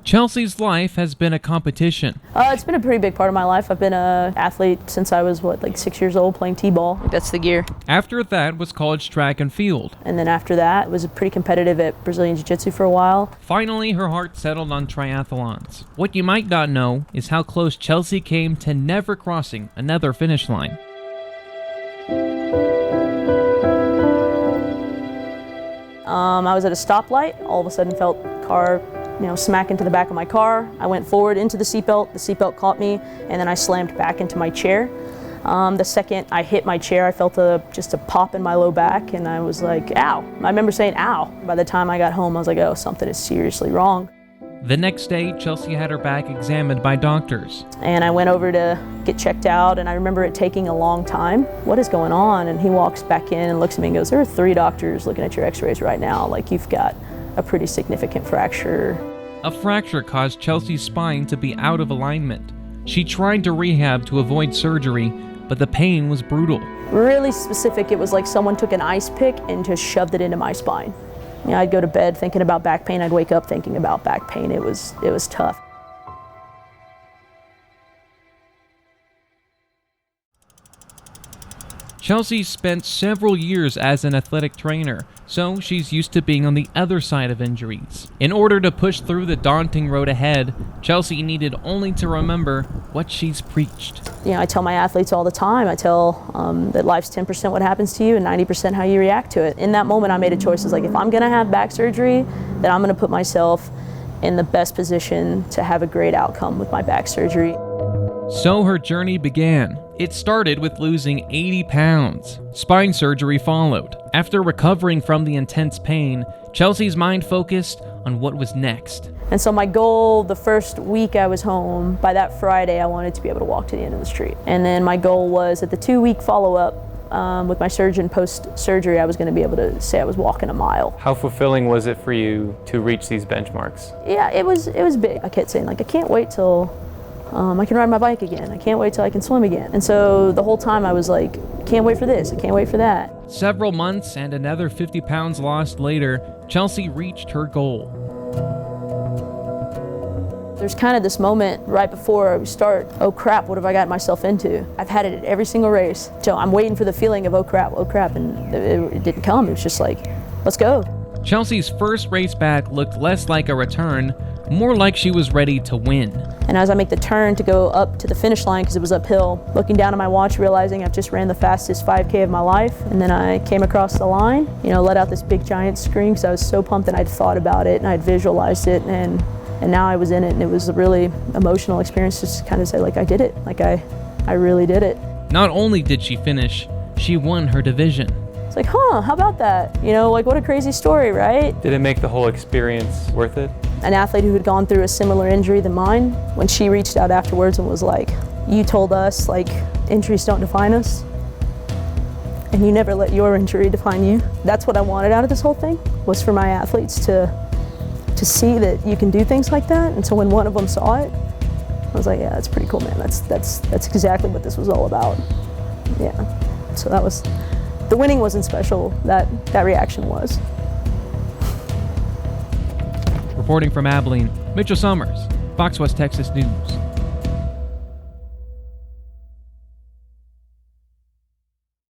Chelsea's life has been a competition. It's been a pretty big part of my life. I've been an athlete since I was, 6 years old, playing t-ball. That's the gear. After that was college track and field. And then after that, was pretty competitive at Brazilian Jiu-Jitsu for a while. Finally, her heart settled on triathlons. What you might not know is how close Chelsea came to never crossing another finish line. I was at a stoplight. All of a sudden felt car smack into the back of my car. I went forward into the seatbelt caught me, and then I slammed back into my chair. The second I hit my chair, I felt just a pop in my low back, and I was like, ow. I remember saying, ow. By the time I got home, I was like, oh, something is seriously wrong. The next day, Chelsea had her back examined by doctors. And I went over to get checked out, and I remember it taking a long time. What is going on? And he walks back in and looks at me and goes, there are 3 doctors looking at your x-rays right now. Like, you've got a pretty significant fracture. A fracture caused Chelsea's spine to be out of alignment. She tried to rehab to avoid surgery, but the pain was brutal. Really specific. It was like someone took an ice pick and just shoved it into my spine. I'd go to bed thinking about back pain. I'd wake up thinking about back pain. It was tough. Chelsea spent several years as an athletic trainer, so she's used to being on the other side of injuries. In order to push through the daunting road ahead, Chelsea needed only to remember what she's preached. I tell my athletes all the time, I tell that life's 10% what happens to you and 90% how you react to it. In that moment, I made a choice. It's like, if I'm gonna have back surgery, then I'm gonna put myself in the best position to have a great outcome with my back surgery. So her journey began. It started with losing 80 pounds. Spine surgery followed. After recovering from the intense pain, Chelsea's mind focused on what was next. And so my goal, the first week I was home, by that Friday, I wanted to be able to walk to the end of the street. And then my goal was at the 2-week follow-up with my surgeon post-surgery, I was going to be able to say I was walking a mile. How fulfilling was it for you to reach these benchmarks? Yeah, it was big. I kept saying, I can't wait till I can ride my bike again. I can't wait till I can swim again. And so the whole time I was like, can't wait for this, I can't wait for that. Several months and another 50 pounds lost later, Chelsea reached her goal. There's kind of this moment right before we start, oh crap, what have I gotten myself into? I've had it at every single race. So I'm waiting for the feeling of oh crap, and it didn't come. It was just like, let's go. Chelsea's first race back looked less like a return, more like she was ready to win. And as I make the turn to go up to the finish line, because it was uphill, looking down at my watch, realizing I've just ran the fastest 5K of my life, and then I came across the line, let out this big giant scream because I was so pumped and I'd thought about it and I'd visualized it, and now I was in it, and it was a really emotional experience just to kind of say, I did it. I really did it. Not only did she finish, she won her division. It's like, how about that? What a crazy story, right? Did it make the whole experience worth it? An athlete who had gone through a similar injury than mine, when she reached out afterwards and was like, you told us, injuries don't define us, and you never let your injury define you. That's what I wanted out of this whole thing, was for my athletes to see that you can do things like that. And so when one of them saw it, I was like, yeah, that's pretty cool, man. That's exactly what this was all about. Yeah. So that was, the winning wasn't special, that reaction was. Reporting from Abilene, Mitchell Summers, Fox West Texas News.